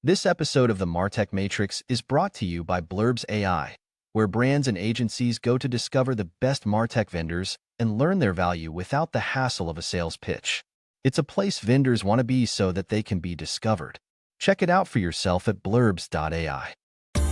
This episode of the MarTech Matrix is brought to you by Blurbs AI, where brands and agencies go to discover the best MarTech vendors and learn their value without the hassle of a sales pitch. It's a place vendors want to be so that they can be discovered. Check it out for yourself at blurbs.ai.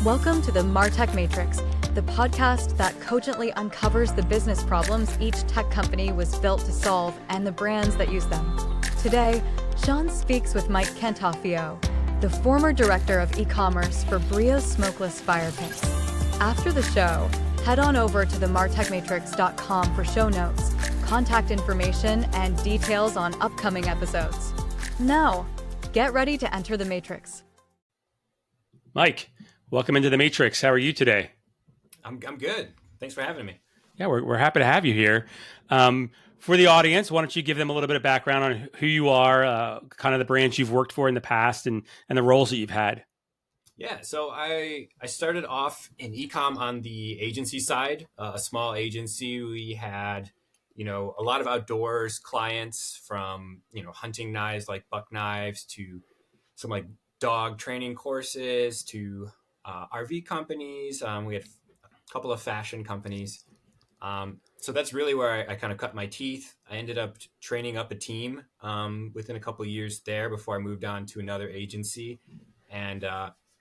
Welcome to the MarTech Matrix, the podcast that cogently uncovers the business problems each tech company was built to solve and the brands that use them. Today, Sean speaks with Mike Cantafio, the former director of e-commerce for Brio smokeless fire pits. After the show, head on over to themartechmatrix.com for show notes, contact information, and details on upcoming episodes. Now, get ready to enter the Matrix. Mike, welcome into the Matrix. How are you today? I'm good. Thanks for having me. Yeah, we're happy to have you here. For the audience, why don't you give them a little bit of background on who you are, kind of the brands you've worked for in the past, and the roles that you've had? Yeah, so I started off in e-com on the agency side, a small agency. We had, a lot of outdoors clients, from, hunting knives like buck knives to some like dog training courses to RV companies. We had a couple of fashion companies. So that's really where I kind of cut my teeth. I ended up training up a team within a couple of years there before I moved on to another agency. And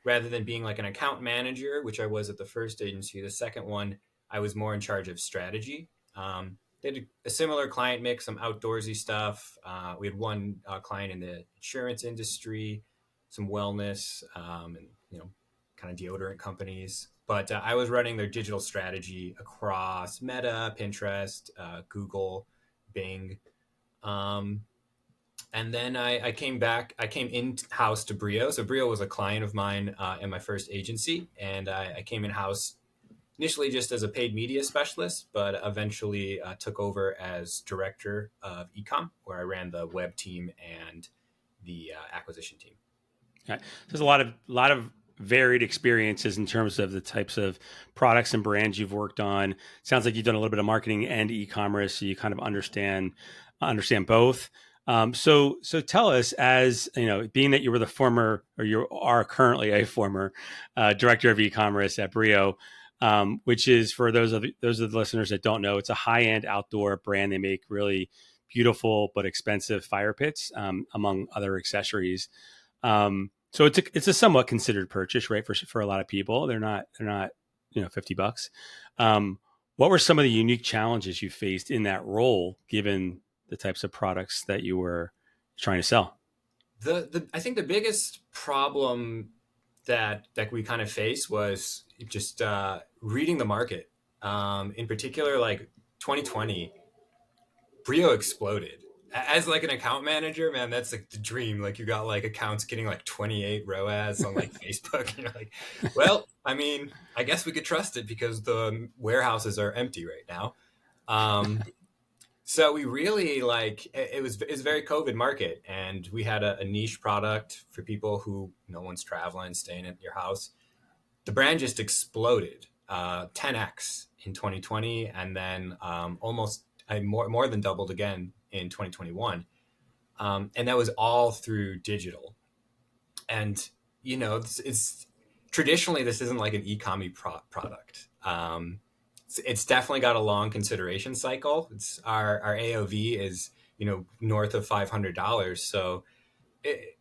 rather than being like an account manager, which I was at the first agency, the second one, I was more in charge of strategy. They had a similar client mix, some outdoorsy stuff. We had one client in the insurance industry, some wellness, and, kind of deodorant companies. But I was running their digital strategy across Meta, Pinterest, Google, Bing. And then I came in-house to Brio. So Brio was a client of mine in my first agency. And I came in-house initially just as a paid media specialist, but eventually took over as director of ecom, where I ran the web team and the acquisition team. Okay. There's a lot of varied experiences in terms of the types of products and brands you've worked on. Sounds like you've done a little bit of marketing and e-commerce, so you kind of understand both. So tell us, as being that you were the former, or you are currently a former director of e-commerce at Brio, which is, for those of the listeners that don't know, it's a high-end outdoor brand. They make really beautiful but expensive fire pits, among other accessories. So it's a somewhat considered purchase, right? For a lot of people, they're not $50. What were some of the unique challenges you faced in that role, given the types of products that you were trying to sell? I think the biggest problem that we kind of faced was just reading the market. In particular, like 2020, Brio exploded. As like an account manager, man, that's like the dream. Like, you got like accounts getting like 28 ROAS on like Facebook. You're like, well, I mean, I guess we could trust it because the warehouses are empty right now. So we really it was a very COVID market, and we had a niche product for people who no one's traveling, staying at your house. The brand just exploded, 10x in 2020, and then almost more than doubled again in 2021. And that was all through digital. And, it's traditionally, this isn't like an e-commerce product. It's definitely got a long consideration cycle. It's our AOV is, north of $500. So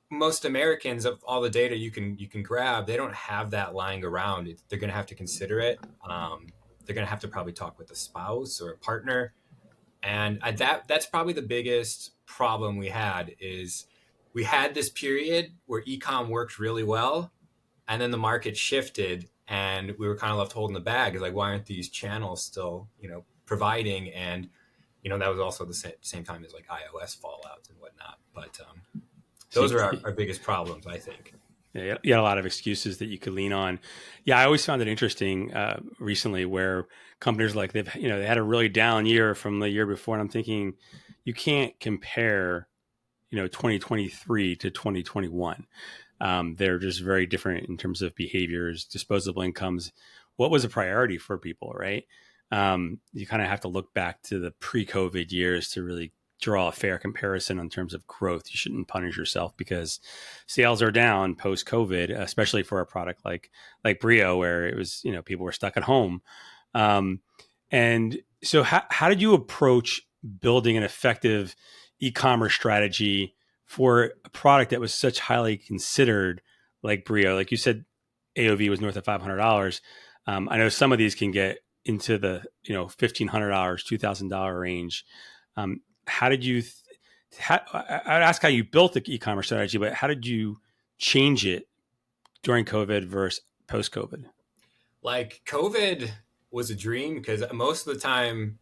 most Americans, of all the data you can grab, they don't have that lying around. They're going to have to consider it. They're going to have to probably talk with a spouse or a partner. And that's probably the biggest problem we had. Is we had this period where e-com worked really well, and then the market shifted, and we were kind of left holding the bag. It's like, why aren't these channels still, providing? And, that was also the same time as like iOS fallouts and whatnot. But those are our biggest problems, I think. Yeah, you had a lot of excuses that you could lean on. Yeah, I always found it interesting recently where companies they had a really down year from the year before, and I'm thinking, you can't compare 2023 to 2021. They're just very different in terms of behaviors, disposable incomes. What was a priority for people, right? You kind of have to look back to the pre-COVID years to really draw a fair comparison in terms of growth. You shouldn't punish yourself because sales are down post COVID, especially for a product like Brio, where it was, people were stuck at home. And so how did you approach building an effective e-commerce strategy for a product that was such highly considered like Brio? Like you said, AOV was north of $500. I know some of these can get into the $1,500, $2,000 range. How did you? I'd ask how you built the e-commerce strategy, but how did you change it during COVID versus post-COVID? Like COVID was a dream because most of the time,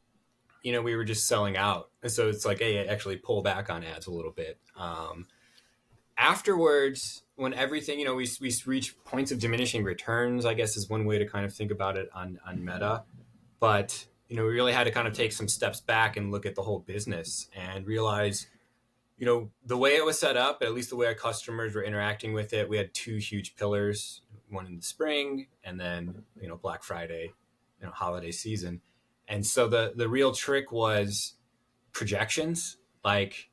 we were just selling out, and so it's like, hey, actually pull back on ads a little bit. Afterwards, when everything, we reach points of diminishing returns, I guess is one way to kind of think about it on Meta. But, we really had to kind of take some steps back and look at the whole business and realize, the way it was set up, at least the way our customers were interacting with it, we had two huge pillars, one in the spring and then, Black Friday, holiday season. And so the real trick was projections, like,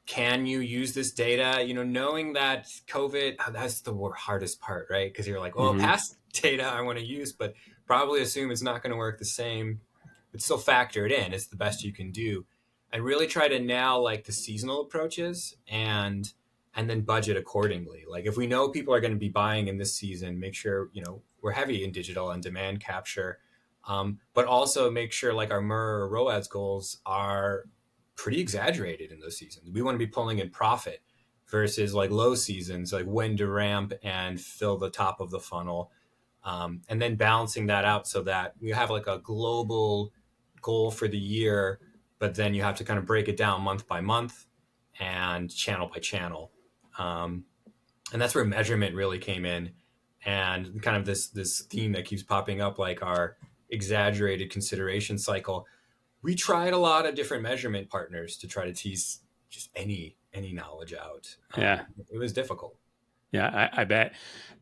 can you use this data? Knowing that COVID, that's the hardest part, right? Because you're like, well, past data I want to use, but probably assume it's not going to work the same. But still factor it in. It's the best you can do, and really try to nail like the seasonal approaches and then budget accordingly. Like if we know people are going to be buying in this season, make sure we're heavy in digital and demand capture, but also make sure like our MER or ROAS goals are pretty exaggerated in those seasons. We want to be pulling in profit versus like low seasons, like when to ramp and fill the top of the funnel. And then balancing that out so that we have like a global goal for the year, but then you have to kind of break it down month by month and channel by channel. And that's where measurement really came in, and kind of this theme that keeps popping up, like our exaggerated consideration cycle. We tried a lot of different measurement partners to try to tease just any knowledge out. It was difficult. Yeah, I bet.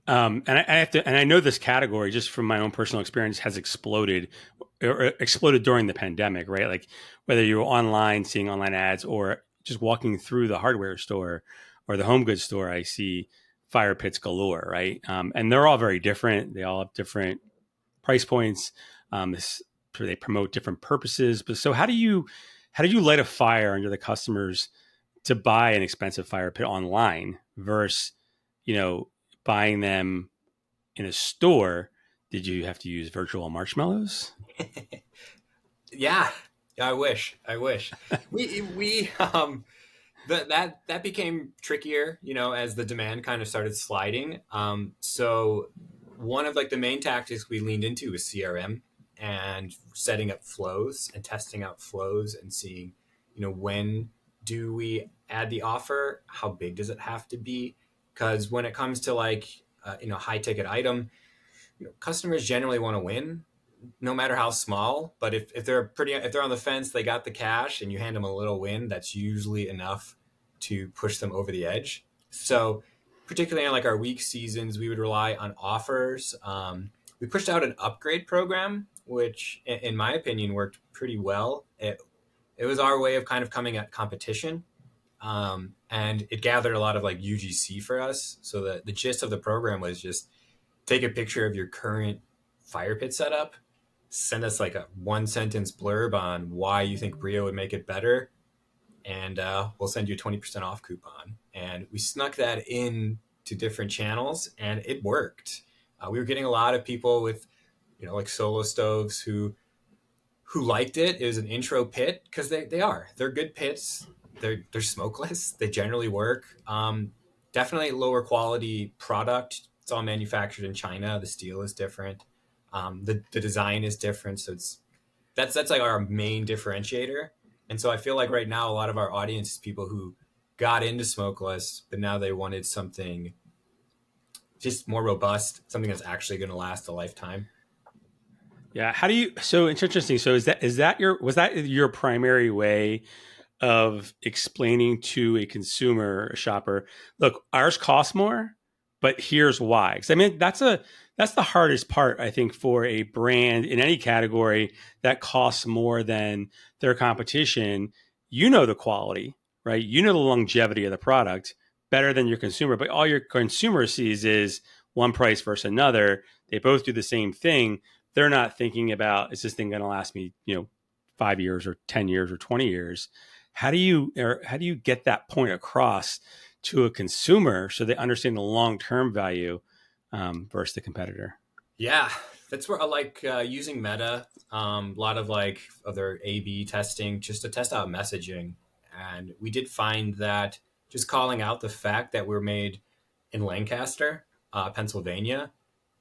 And I know this category, just from my own personal experience, has exploded during the pandemic, right? Like whether you're online, seeing online ads, or just walking through the hardware store or the home goods store, I see fire pits galore, right? And they're all very different. They all have different price points. They promote different purposes. But so how do you light a fire under the customers to buy an expensive fire pit online versus, buying them in a store? Did you have to use virtual marshmallows? Yeah, I wish. we that became trickier, as the demand kind of started sliding. So one of like the main tactics we leaned into was CRM and setting up flows and testing out flows and seeing, when do we add the offer? How big does it have to be? Because when it comes to like, high ticket item, customers generally want to win, no matter how small. But if they're on the fence, they got the cash, and you hand them a little win, that's usually enough to push them over the edge. So particularly on like our weak seasons, we would rely on offers. We pushed out an upgrade program, which in my opinion worked pretty well. It was our way of kind of coming at competition. And it gathered a lot of like UGC for us. So the gist of the program was just take a picture of your current fire pit setup, send us like a 1-sentence blurb on why you think Brio would make it better, and we'll send you a 20% off coupon. And we snuck that in to different channels, and it worked. We were getting a lot of people with, like solo stoves who liked it. It was an intro pit because they're good pits. They're smokeless. They generally work. Definitely lower quality product. It's all manufactured in China. The steel is different. The design is different. So that's like our main differentiator. And so I feel like right now a lot of our audience is people who got into smokeless, but now they wanted something just more robust, something that's actually going to last a lifetime. Yeah. So it's interesting. So was that your primary way of explaining to a consumer, a shopper, look, ours costs more, but here's why? Because I mean, that's the hardest part, I think, for a brand in any category that costs more than their competition. you know the quality, right? You know the longevity of the product better than your consumer, but all your consumer sees is one price versus another. They both do the same thing. They're not thinking about, is this thing going to last me, 5 years or 10 years or 20 years? How do you get that point across to a consumer so they understand the long-term value versus the competitor? Yeah, that's where I like using Meta. A lot of like other A/B testing just to test out messaging, and we did find that just calling out the fact that we're made in Lancaster, Pennsylvania,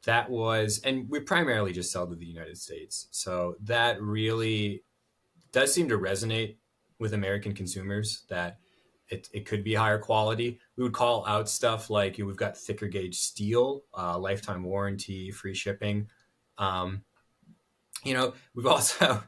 that was, and we primarily just sell to the United States, so that really does seem to resonate with American consumers that it could be higher quality. We would call out stuff like we've got thicker gauge steel, lifetime warranty, free shipping. Um, we've also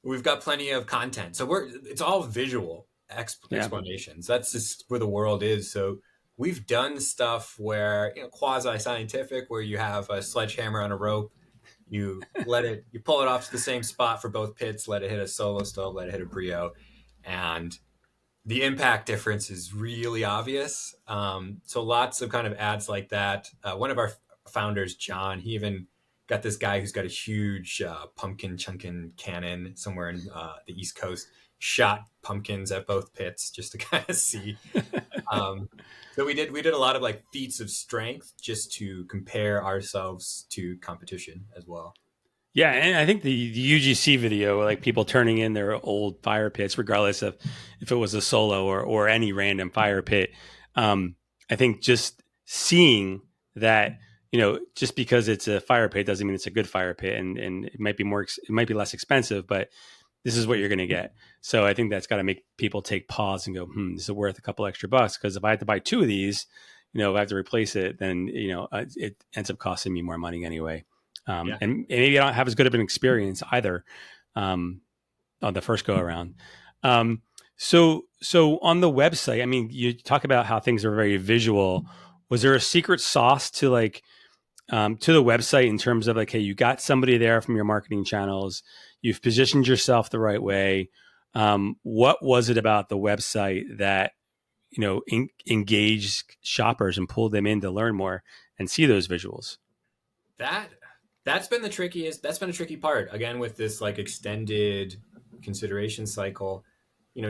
we've got plenty of content, so it's all visual explanations. That's just where the world is. So we've done stuff where quasi scientific, where you have a sledgehammer on a rope. You pull it off to the same spot for both pits, let it hit a solo stove, let it hit a Brio, and the impact difference is really obvious. So lots of kind of ads like that. One of our founders, John, he even got this guy who's got a huge pumpkin chunkin cannon somewhere in the East Coast, shot pumpkins at both pits just to kind of see. So we did a lot of like feats of strength just to compare ourselves to competition as well. Yeah, and I think the UGC video, like people turning in their old fire pits, regardless of if it was a solo or any random fire pit, I think just seeing that, just because it's a fire pit doesn't mean it's a good fire pit, and it might be it might be less expensive, but this is what you're going to get. So I think that's got to make people take pause and go, this is worth a couple extra bucks, because if I have to buy two of these, if I have to replace it, then it ends up costing me more money anyway. And maybe I don't have as good of an experience either on the first go around. So on the website, I mean, you talk about how things are very visual. Was there a secret sauce to to the website in terms of like, hey, you got somebody there from your marketing channels, you've positioned yourself the right way. What was it about the website that engaged shoppers and pulled them in to learn more and see those visuals? That's been the trickiest. That's been a tricky part. Again, with this like extended consideration cycle,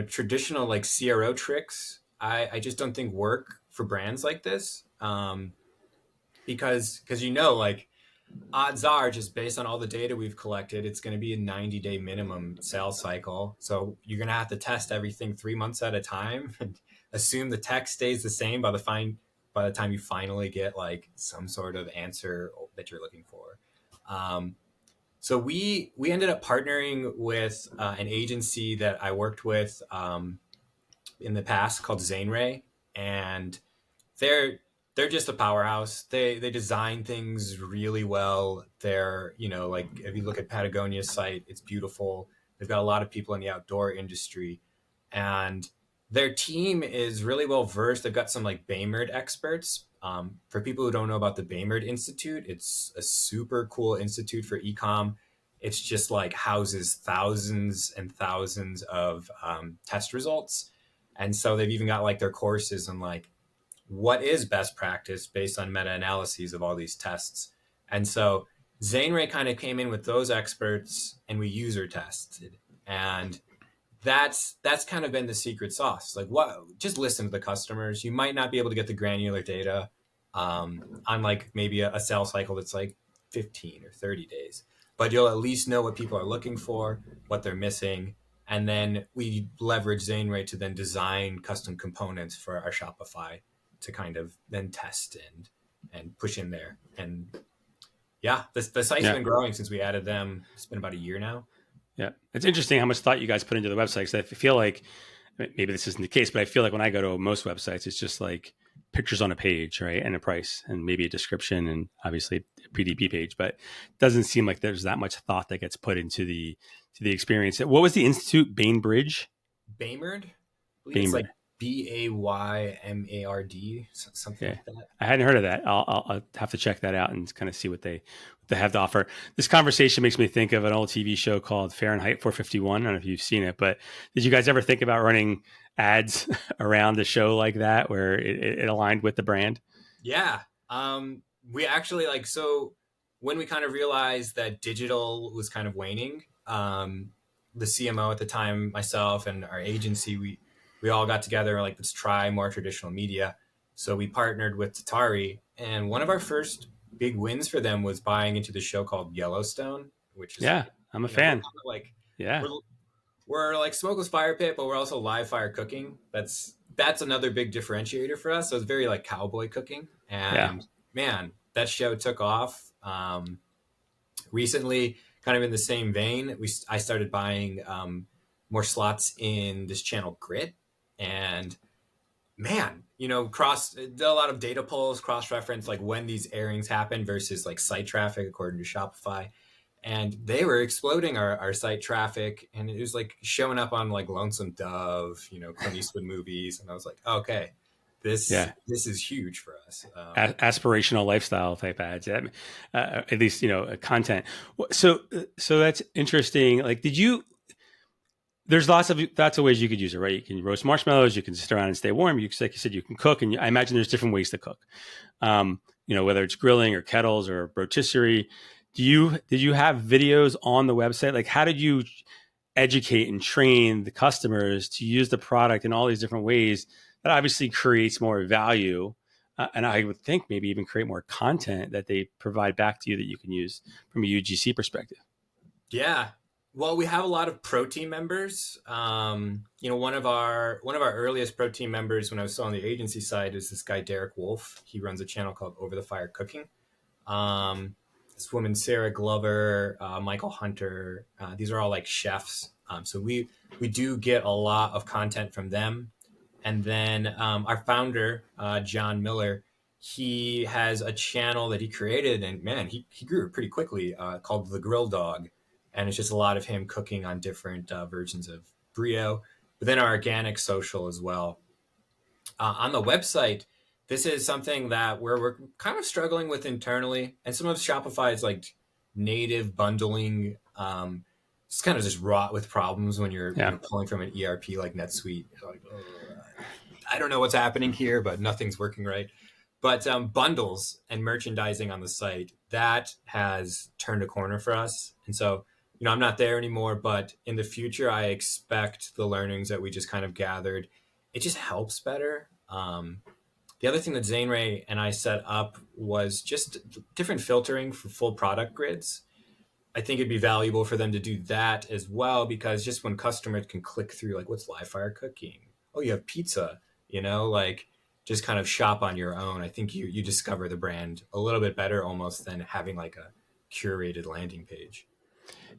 traditional like CRO tricks, I just don't think work for brands like this. Because like odds are, just based on all the data we've collected, it's going to be a 90-day minimum sales cycle. So you're going to have to test everything 3 months at a time and assume the tech stays the same by the time you finally get like some sort of answer that you're looking for. So we ended up partnering with an agency that I worked with in the past called Zainray, and they're just a powerhouse. They design things really well. They're like if you look at Patagonia's site, it's beautiful. They've got a lot of people in the outdoor industry, and their team is really well versed. They've got some like Baymard experts. For people who don't know about the Baymard Institute, it's a super cool institute for e-com. It's just like houses thousands and thousands of test results. And so they've even got like their courses on like what is best practice based on meta-analyses of all these tests. And so Zainray kind of came in with those experts and we user tested. And that's kind of been the secret sauce. Like just listen to the customers. You might not be able to get the granular data on like maybe a sales cycle that's like 15 or 30 days, but you'll at least know what people are looking for, what they're missing. And then we leverage Zainray to then design custom components for our Shopify to kind of then test and push in there. And yeah, the site's been growing since we added them. It's been about a year now. Yeah. It's interesting how much thought you guys put into the website. Because I feel like, maybe this isn't the case, but I feel like when I go to most websites, it's just like pictures on a page, right? And a price and maybe a description and obviously a PDP page, but it doesn't seem like there's that much thought that gets put into the experience. What was the institute? Bainbridge? Baymard? Baymard. Baymard, something Okay. like that. I hadn't heard of that. I'll have to check that out and kind of see what they have to offer. This conversation makes me think of an old TV show called Fahrenheit 451. I don't know if you've seen it, but did you guys ever think about running ads around the show like that, where it aligned with the brand? Yeah. We actually so when we kind of realized that digital was kind of waning, the CMO at the time, myself and our agency, we all got together like, let's try more traditional media. So we partnered with Tatari, and one of our first big wins for them was buying into the show called Yellowstone, which is Yeah, I'm a we're fan. kind of like Yeah, we're we're like smokeless fire pit, but we're also live fire cooking. That's another big differentiator for us. So it's very like cowboy cooking, yeah, and man, that show took off. Recently, kind of in the same vein, I started buying more slots in this channel Grit, and man, did a lot of data polls, cross reference like when these airings happen versus like site traffic according to Shopify. And they were exploding our site traffic, and it was like showing up on like Lonesome Dove, Clint Eastwood movies. And I was like, okay, this yeah. this is huge for us. Aspirational lifestyle type ads, at least content. So that's interesting. Like, did you? There's lots of ways you could use it, right? You can roast marshmallows. You can sit around and stay warm. Like you said, you can cook, and I imagine there's different ways to cook. Whether it's grilling or kettles or rotisserie. Did you have videos on the website? Like, how did you educate and train the customers to use the product in all these different ways? That obviously creates more value, and I would think maybe even create more content that they provide back to you that you can use from a UGC perspective. Yeah. Well, we have a lot of pro team members. One of our earliest pro team members when I was still on the agency side is this guy Derek Wolf. He runs a channel called Over the Fire Cooking. This woman Sarah Glover, Michael Hunter. These are all like chefs. So we do get a lot of content from them. And then our founder, John Miller, he has a channel that he created, and man, he grew it pretty quickly, called The Grill Dog. And it's just a lot of him cooking on different versions of Brio, but then our organic social as well. On the website, this is something that we're kind of struggling with internally, and some of Shopify's like native bundling, it's kind of just wrought with problems when you're pulling from an ERP like NetSuite. Like, I don't know what's happening here, but nothing's working right. But bundles and merchandising on the site, that has turned a corner for us. And so, I'm not there anymore, but in the future, I expect the learnings that we just kind of gathered, it just helps better. The other thing that Zane Ray and I set up was just different filtering for full product grids. I think it'd be valuable for them to do that as well, because just when customers can click through, like, what's live fire cooking? Oh, you have pizza, like just kind of shop on your own. I think you discover the brand a little bit better almost than having like a curated landing page.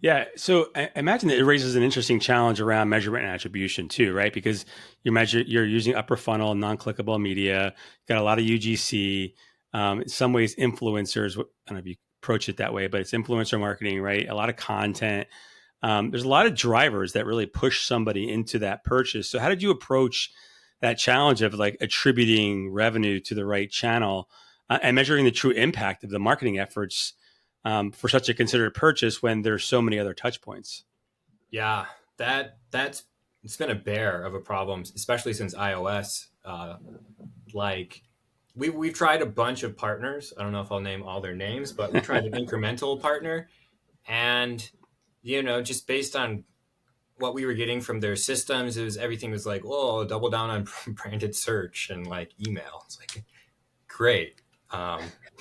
Yeah. So I imagine that it raises an interesting challenge around measurement and attribution too, right? Because you're using upper funnel, non-clickable media, got a lot of UGC, in some ways influencers. I don't know if you approach it that way, but it's influencer marketing, right? A lot of content. There's a lot of drivers that really push somebody into that purchase. So how did you approach that challenge of like attributing revenue to the right channel and measuring the true impact of the marketing efforts for such a considered purchase when there's so many other touch points? Yeah, that's it's been a bear of a problem, especially since iOS. Like we've tried a bunch of partners. I don't know if I'll name all their names, but we tried an incremental partner, and just based on what we were getting from their systems, everything was like, oh, double down on branded search and like email. It's like, great.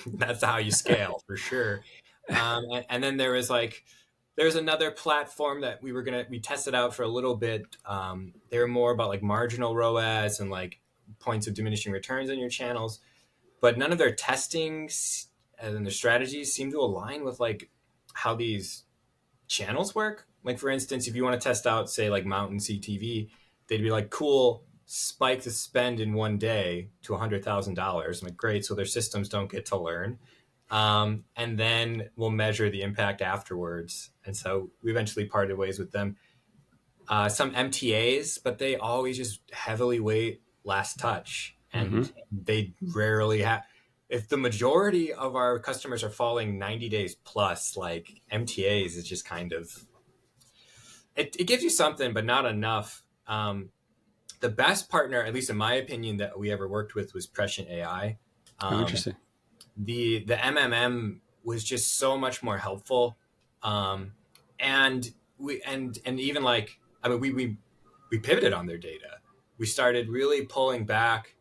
That's how you scale for sure. And then there's another platform that we tested out for a little bit. They were more about like marginal ROAS and like points of diminishing returns on your channels, but none of their testing and their strategies seem to align with like how these channels work. Like, for instance, if you want to test out, say, like Mountain CTV, they'd be like, cool, spike the spend in one day to $100,000. I'm like, great. So their systems don't get to learn. And then we'll measure the impact afterwards. And so we eventually parted ways with them. Some MTAs, but they always just heavily weight last touch, Mm-hmm. and they rarely have. If the majority of our customers are falling 90 days plus, like MTAs is just kind of, it gives you something, but not enough. The best partner, at least in my opinion, that we ever worked with was Prescient AI. Oh, Um, interesting. the MMM was just so much more helpful, and and even like, I mean, we pivoted on their data. We started really pulling back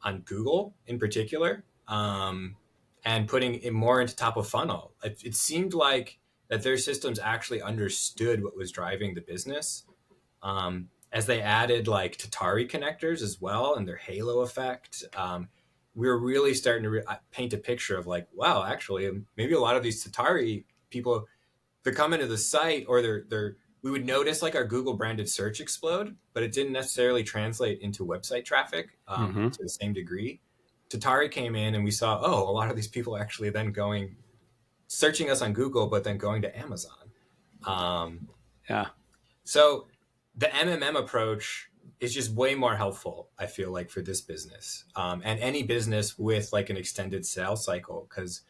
on Google in particular, and putting it more into top of funnel. It seemed like that their systems actually understood what was driving the business, as they added like Tatari connectors as well and their halo effect. We were really starting to paint a picture of like, wow, actually, maybe a lot of these Tatari people, they're coming to the site, or they're we would notice like our Google branded search explode, but it didn't necessarily translate into website traffic Mm-hmm. to the same degree. Tatari came in and we saw, oh, a lot of these people actually then going searching us on Google, but then going to Amazon. Yeah. So the MMM approach is just way more helpful, I feel like, for this business, and any business with like an extended sales cycle, because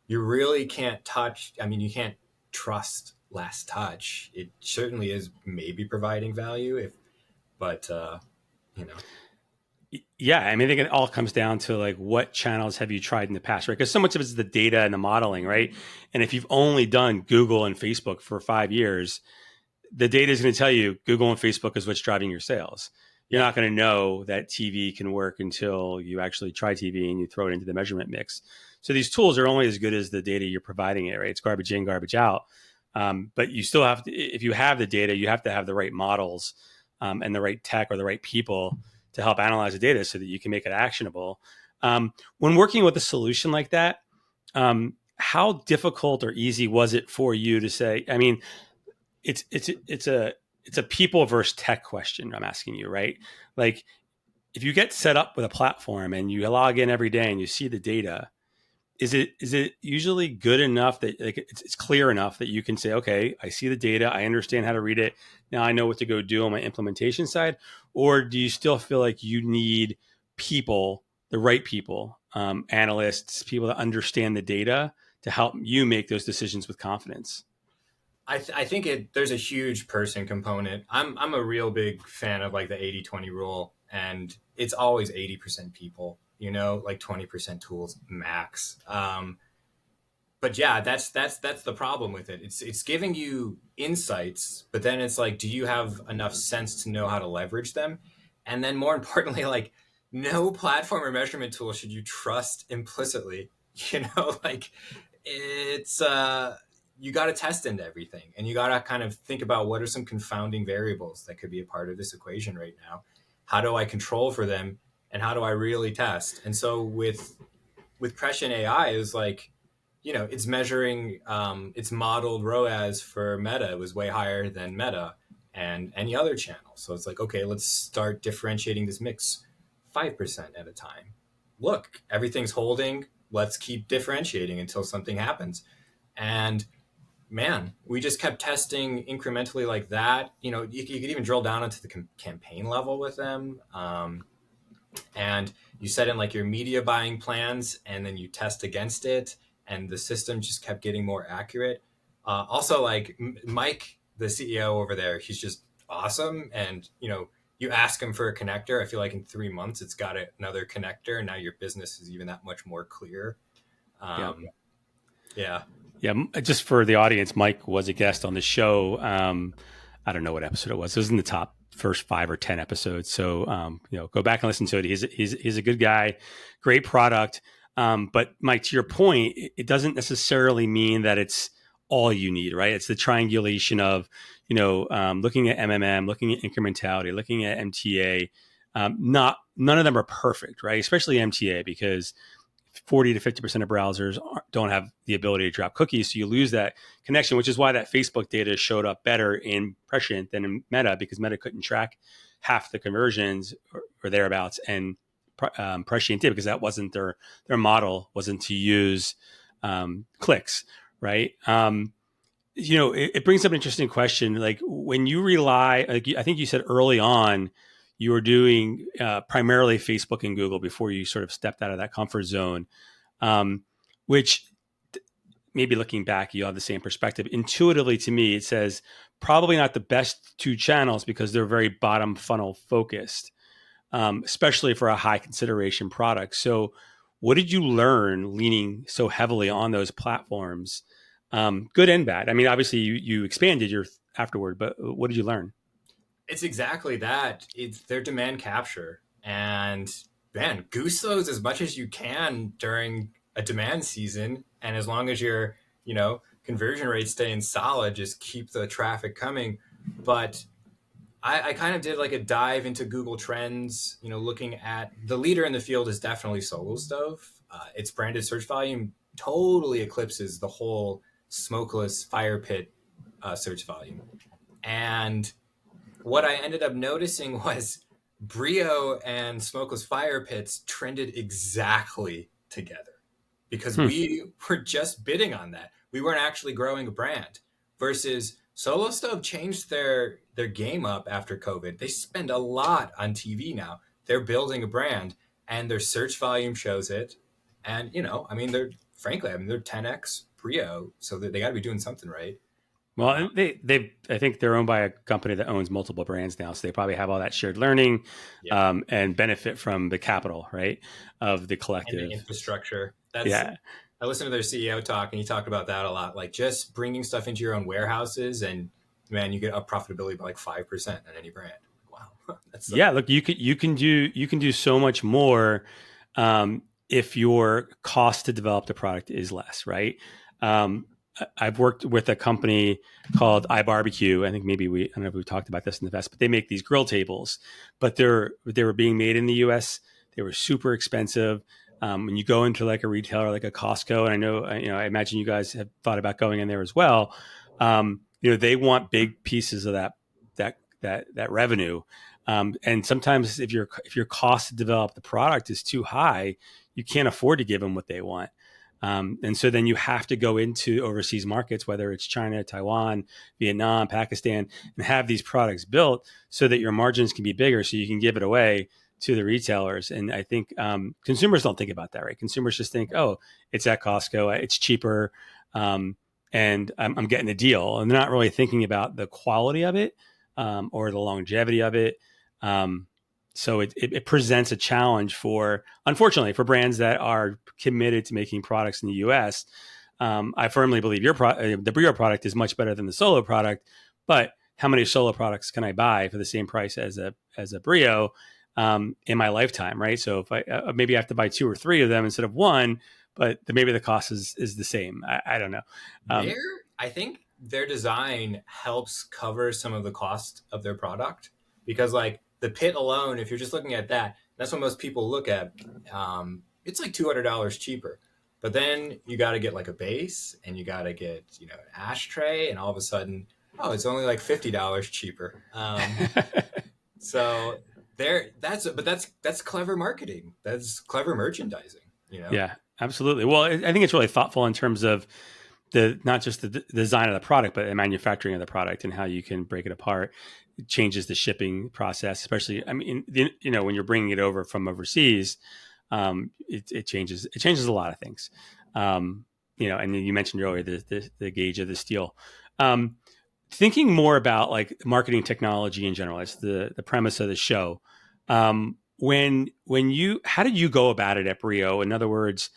you really can't touch. I mean, you can't trust last touch. It certainly is maybe providing value, but you know. Yeah, I mean, I think it all comes down to like what channels have you tried in the past, right? Because so much of it is the data and the modeling, right? And if you've only done Google and Facebook for 5 years, the data is going to tell you Google and Facebook is what's driving your sales. You're not going to know that TV can work until you actually try TV and you throw it into the measurement mix. So these tools are only as good as the data you're providing it, right? It's garbage in, garbage out. But you still have to, if you have the data, you have to have the right models and the right tech or the right people to help analyze the data so that you can make it actionable. When working with a solution like that, how difficult or easy was it for you to say, I mean, it's a people versus tech question I'm asking you, right? Like if you get set up with a platform and you log in every day and you see the data, is it usually good enough that like it's clear enough that you can say, okay, I see the data, I understand how to read it, now I know what to go do on my implementation side? Or do you still feel like you need people, the right people, analysts, people that understand the data to help you make those decisions with confidence? I think there's a huge person component. I'm a real big fan of like the 80-20 rule, and it's always 80% people, like 20% tools max. But yeah, that's the problem with it. It's giving you insights, but then it's like, do you have enough sense to know how to leverage them? And then more importantly, like, no platform or measurement tool should you trust implicitly. Like, it's you got to test into everything, and you got to kind of think about what are some confounding variables that could be a part of this equation right now. How do I control for them, and how do I really test? And so with Prescient AI, is like, it's measuring its modeled ROAS for Meta was way higher than Meta and any other channel. So it's like, okay, let's start differentiating this mix 5% at a time. Look, everything's holding. Let's keep differentiating until something happens. And man, we just kept testing incrementally like that. You could even drill down into the campaign level with them. And you set in like your media buying plans, and then you test against it, and the system just kept getting more accurate. Also, like Mike, the CEO over there, he's just awesome. And, you ask him for a connector, I feel like in 3 months, it's got another connector, and now your business is even that much more clear. Yeah. Yeah, just for the audience, Mike was a guest on the show. I don't know what episode it was. It was in the top first 5 or 10 episodes. So, go back and listen to it. He's a good guy, great product. But Mike, to your point, it doesn't necessarily mean that it's all you need, right? It's the triangulation of, looking at MMM, looking at incrementality, looking at MTA. None of them are perfect, right? Especially MTA, because 40 to 50% of browsers don't have the ability to drop cookies. So you lose that connection, which is why that Facebook data showed up better in Prescient than in Meta, because Meta couldn't track half the conversions or thereabouts. And Prescient did, because that wasn't their model, wasn't to use clicks, right? It brings up an interesting question. Like when you rely, like I think you said early on, you were doing primarily Facebook and Google before you sort of stepped out of that comfort zone, which maybe looking back, you have the same perspective. Intuitively to me, it says probably not the best two channels because they're very bottom funnel focused, especially for a high consideration product. So what did you learn leaning so heavily on those platforms, good and bad? I mean, obviously you expanded your afterward, but what did you learn? It's exactly that. It's their demand capture. And man, goose those as much as you can during a demand season. And as long as your, conversion rates staying solid, just keep the traffic coming. But I kind of did like a dive into Google Trends, looking at the leader in the field is definitely Solo Stove. Its branded search volume totally eclipses the whole smokeless fire pit search volume. And what I ended up noticing was Brio and smokeless fire pits trended exactly together because we were just bidding on that. We weren't actually growing a brand versus Solo Stove changed their game up after COVID. They spend a lot on TV now. They're building a brand and their search volume shows it. And, they're 10x Brio, so they got to be doing something right. Well, I think they're owned by a company that owns multiple brands now, so they probably have all that shared learning, and benefit from the capital, right, of the collective and the infrastructure. Yeah, I listened to their CEO talk, and he talked about that a lot. Like just bringing stuff into your own warehouses, and man, you get up profitability by like 5% on any brand. Wow, Look, you can do so much more, if your cost to develop the product is less, right? I've worked with a company called iBarbecue. I think maybe I don't know if we've talked about this in the past, but they make these grill tables, but they were being made in the US. They were super expensive. When you go into like a retailer, like a Costco, and I know, I imagine you guys have thought about going in there as well. They want big pieces of that revenue. And sometimes if your cost to develop the product is too high, you can't afford to give them what they want. And so then you have to go into overseas markets, whether it's China, Taiwan, Vietnam, Pakistan, and have these products built so that your margins can be bigger so you can give it away to the retailers. And I think consumers don't think about that, right? Consumers just think, oh, it's at Costco, it's cheaper, and I'm getting a deal. And they're not really thinking about the quality of it, or the longevity of it. So it presents a challenge unfortunately, for brands that are committed to making products in the U.S. I firmly believe the Brio product is much better than the Solo product, but how many Solo products can I buy for the same price as a Brio in my lifetime, right? So if I maybe I have to buy 2 or 3 of them instead of one, but maybe the cost is the same. I don't know. I think their design helps cover some of the cost of their product because like the pit alone, if you're just looking at that, that's what most people look at. It's like $200 cheaper, but then you got to get like a base and you got to get, an ashtray, and all of a sudden, oh, it's only like $50 cheaper. So that's clever marketing. That's clever merchandising, Yeah, absolutely. Well, I think it's really thoughtful in terms of not just the design of the product, but the manufacturing of the product and how you can break it apart. It changes the shipping process, especially, when you're bringing it over from overseas, it changes a lot of things. And you mentioned earlier the gauge of the steel. Thinking more about like marketing technology in general, that's the premise of the show. How did you go about it at Brio? In other words,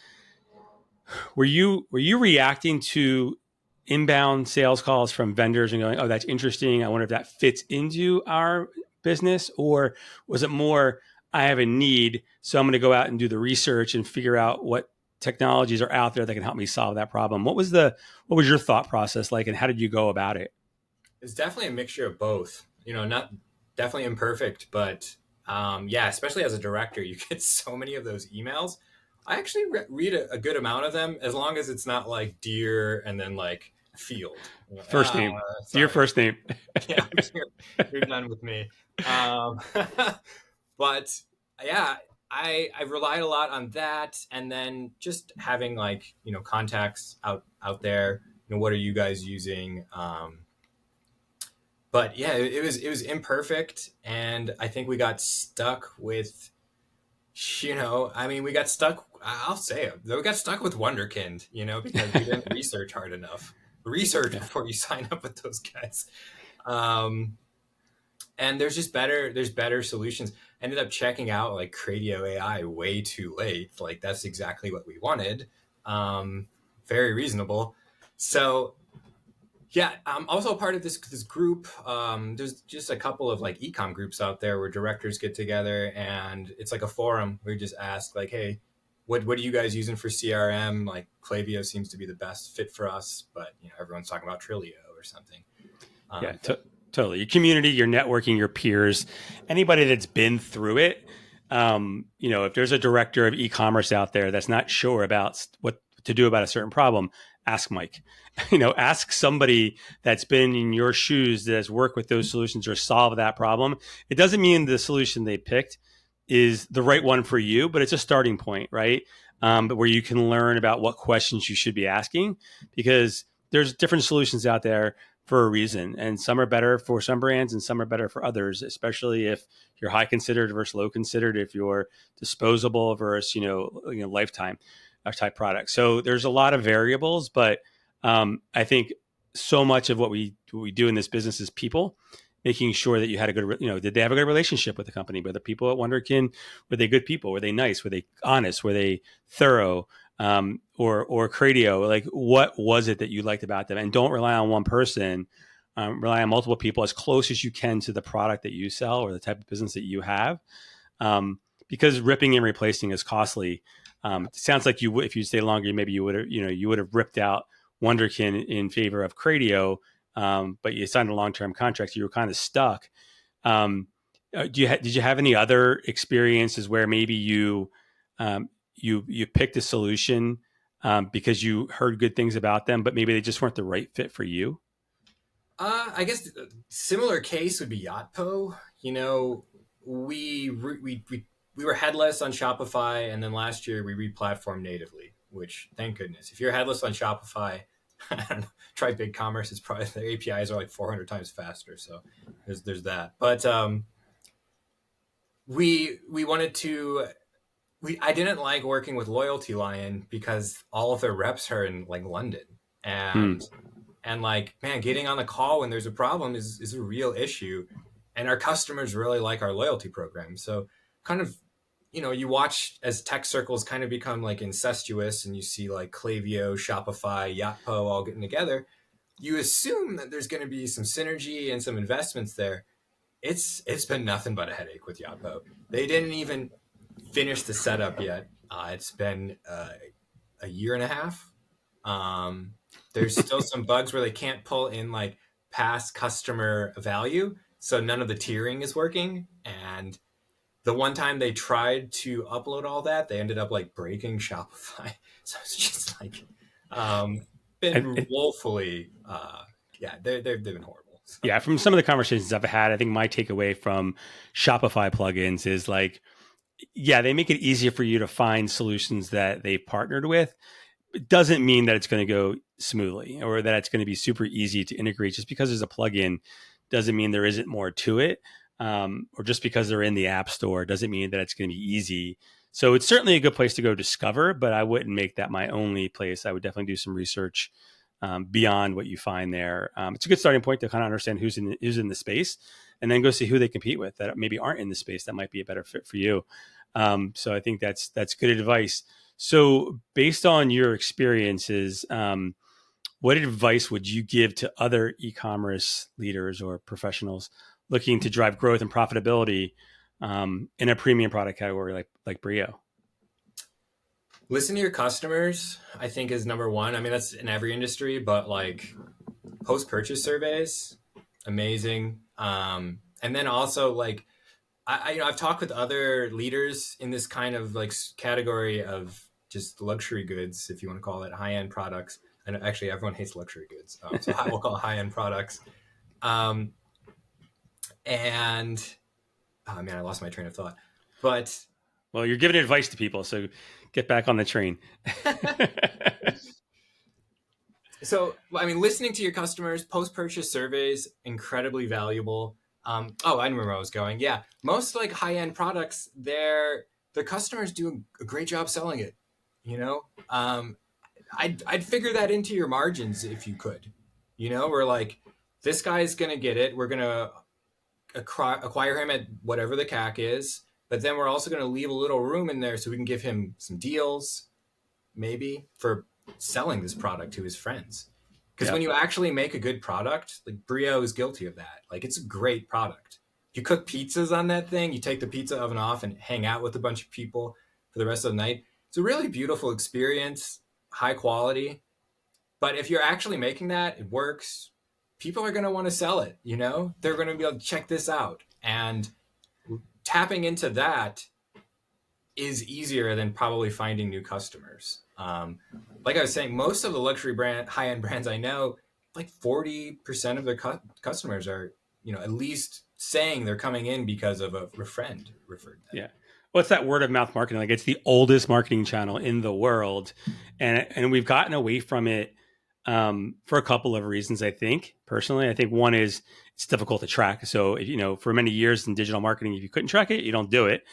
were you reacting to inbound sales calls from vendors and going, oh, that's interesting, I wonder if that fits into our business? Or was it more, I have a need, so I'm going to go out and do the research and figure out what technologies are out there that can help me solve that problem? What was your thought process like, and how did you go about it? It's definitely a mixture of both. Not definitely imperfect, but especially as a director, you get so many of those emails. I actually read a good amount of them, as long as it's not like dear and then like field. First name. Dear first name. Yeah, you're done with me. But yeah, I relied a lot on that, and then just having like contacts out there. What are you guys using? But yeah, it was imperfect, and I think we got stuck with, I mean, we got stuck. I'll say it. We got stuck with Wonderkind, because we didn't research hard enough. Research Yeah. before you sign up with those guys. Um, and there's better solutions. Ended up checking out like Cradio AI way too late. Like that's exactly what we wanted. Um, Very reasonable. So yeah, I'm also part of this group. There's just a couple of like ecom groups out there where directors get together, and it's like a forum where you just ask like, hey, what are you guys using for CRM? Like Klaviyo seems to be the best fit for us, but everyone's talking about Trilio or something. Yeah, Um, totally. Your community, your networking, your peers, anybody that's been through it. If there's a director of e-commerce out there that's not sure about what to do about a certain problem, ask Mike. Ask somebody that's been in your shoes that has worked with those solutions or solved that problem. It doesn't mean the solution they picked is the right one for you, but it's a starting point, right? But where you can learn about what questions you should be asking, because there's different solutions out there for a reason. And some are better for some brands and some are better for others, especially if you're high considered versus low considered, if you're disposable versus, lifetime type product. So there's a lot of variables, but I think so much of what we do in this business is people making sure that you had a good, did they have a good relationship with the company? Were the people at Wonderkin, were they good people? Were they nice? Were they honest? Were they thorough? Or Cradio, like what was it that you liked about them? And don't rely on one person. Rely on multiple people as close as you can to the product that you sell or the type of business that you have, because ripping and replacing is costly. It sounds like if you stay longer, maybe you would have ripped out Wonderkin in favor of Cradio, but you signed a long-term contract, so you were kind of stuck. Did you have any other experiences where maybe you picked a solution because you heard good things about them, but maybe they just weren't the right fit for you? I guess a similar case would be Yotpo. We were headless on Shopify, and then last year we re-platformed natively, which thank goodness. If you're headless on Shopify, I don't know, try BigCommerce. It's probably their APIs are like 400 times faster. So there's that. But we wanted to. I didn't like working with Loyalty Lion because all of their reps are in like London, and like, man, getting on the call when there's a problem is a real issue, and our customers really like our loyalty program. So kind of, you watch as tech circles kind of become like incestuous, and you see like Klaviyo, Shopify, Yotpo all getting together. You assume that there's going to be some synergy and some investments there. It's been nothing but a headache with Yotpo. They didn't even finish the setup yet. It's been a year and a half. There's still some bugs where they can't pull in like past customer value, so none of the tiering is working. And the one time they tried to upload all that, they ended up like breaking Shopify. So it's just like been woefully, yeah, they've been horrible. So. Yeah, from some of the conversations I've had, I think my takeaway from Shopify plugins is like, yeah, they make it easier for you to find solutions that they've partnered with. It doesn't mean that it's going to go smoothly or that it's going to be super easy to integrate. Just because there's a plugin doesn't mean there isn't more to it. Or just because they're in the app store doesn't mean that it's going to be easy. So it's certainly a good place to go discover, but I wouldn't make that my only place. I would definitely do some research beyond what you find there. It's a good starting point to kind of understand who's in the space, and then go see who they compete with that maybe aren't in the space that might be a better fit for you. So I think that's good advice. So based on your experiences, what advice would you give to other e-commerce leaders or professionals looking to drive growth and profitability in a premium product category like Brio? Listen to your customers, I think, is number one. I mean, that's in every industry, but like post-purchase surveys, amazing. And then also like, I've talked with other leaders in this kind of like category of just luxury goods, if you want to call it high-end products. And actually everyone hates luxury goods. So we'll call it high-end products. And oh man, I lost my train of thought, but well, you're giving advice to people, so get back on the train. So, I mean, listening to your customers, post-purchase surveys, incredibly valuable. I remember where I was going. Yeah, most like high-end products, their customers do a great job selling it. You know, I'd figure that into your margins if you could. You know, we're like, this guy's gonna get it. We're gonna acquire him at whatever the CAC is, but then we're also gonna leave a little room in there so we can give him some deals, maybe for selling this product to his friends. Because when you actually make a good product, like Brio is guilty of that. Like, it's a great product. You cook pizzas on that thing, you take the pizza oven off and hang out with a bunch of people for the rest of the night. It's a really beautiful experience, high quality. But if you're actually making that, it works. People are going to want to sell it, you know? They're going to be able to check this out. And tapping into that is easier than probably finding new customers. Like I was saying, most of the luxury high-end brands I know, like 40% of their customers are, you know, at least saying they're coming in because of a friend referred them. Yeah. Well, it's that word of mouth marketing. Like, it's the oldest marketing channel in the world. And we've gotten away from it for a couple of reasons, I think. Personally, I think one is it's difficult to track. So, you know, for many years in digital marketing, if you couldn't track it, you don't do it.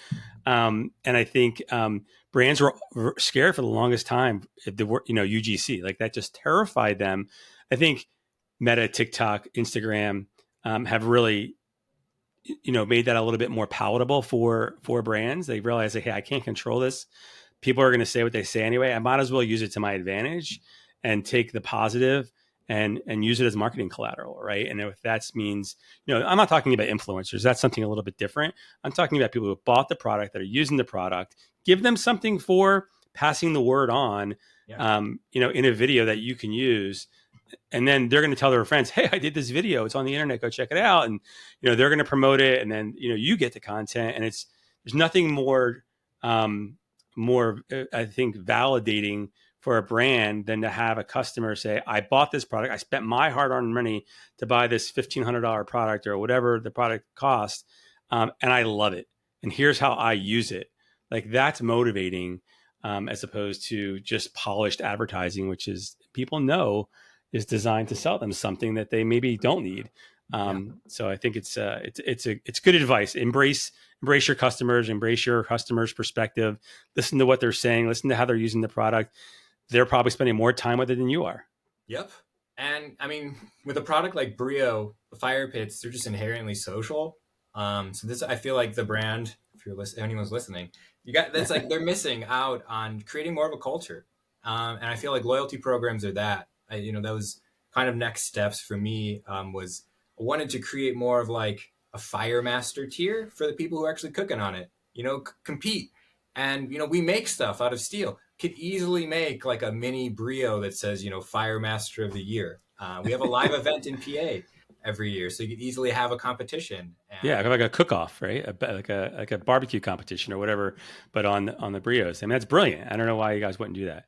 And I think brands were scared for the longest time if the word, you know, UGC, like that just terrified them. I think Meta, TikTok, Instagram have really, you know, made that a little bit more palatable for brands. They realize that, hey, I can't control this. People are going to say what they say anyway. I might as well use it to my advantage and take the positive and use it as marketing collateral, right? And if that means, you know, I'm not talking about influencers. That's something a little bit different. I'm talking about people who bought the product, that are using the product. Give them something for passing the word on, you know, in a video that you can use. And then they're going to tell their friends, hey, I did this video. It's on the internet. Go check it out. And, you know, they're going to promote it. And then, you know, you get the content. And there's nothing more, I think, validating for a brand than to have a customer say, I bought this product. I spent my hard-earned money to buy this $1,500 product or whatever the product cost. And I love it. And here's how I use it. Like, that's motivating as opposed to just polished advertising, which is, people know, is designed to sell them something that they maybe don't need. So I think it's good advice. Embrace your customers' perspective. Listen to what they're saying. Listen to how they're using the product. They're probably spending more time with it than you are. Yep. And I mean, with a product like Brio, the fire pits, they're just inherently social. So this, I feel like the brand, if anyone's listening, that's like, they're missing out on creating more of a culture. And I feel like loyalty programs are that. That was kind of next steps for me. Was I wanted to create more of like a fire master tier for the people who are actually cooking on it. You know, compete. And, you know, we make stuff out of steel. Could easily make like a mini Brio that says, you know, Fire Master of the Year. We have a live event in PA every year, so you could easily have a competition. And like a cook-off, right? Like a barbecue competition or whatever, but on the Brios. I mean, that's brilliant. I don't know why you guys wouldn't do that,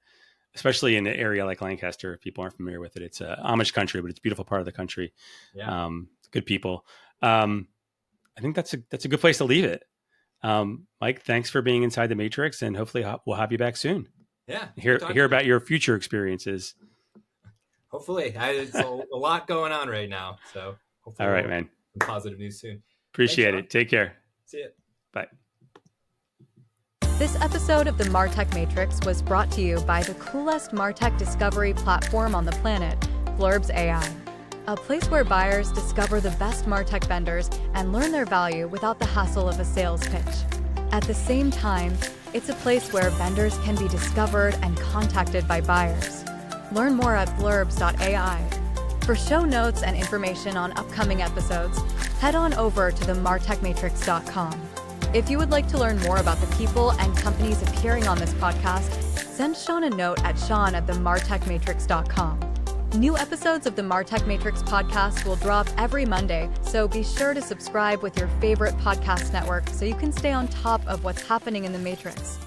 especially in an area like Lancaster. If people aren't familiar with it, it's a Amish country, but it's a beautiful part of the country. Yeah. Good people. I think that's a good place to leave it. Mike, thanks for being inside the Matrix, and hopefully we'll have you back soon. Yeah. Hear about your future experiences. Hopefully. It's a lot going on right now. So hopefully all right, man. Some positive news soon. Appreciate it. Take care. See ya. Bye. This episode of the MarTech Matrix was brought to you by the coolest MarTech discovery platform on the planet, Blurbs AI. A place where buyers discover the best MarTech vendors and learn their value without the hassle of a sales pitch. At the same time, it's a place where vendors can be discovered and contacted by buyers. Learn more at blurbs.ai. For show notes and information on upcoming episodes, head on over to themartechmatrix.com. If you would like to learn more about the people and companies appearing on this podcast, send Sean a note at sean@themartechmatrix.com. New episodes of the MarTech Matrix podcast will drop every Monday, so be sure to subscribe with your favorite podcast network so you can stay on top of what's happening in the Matrix.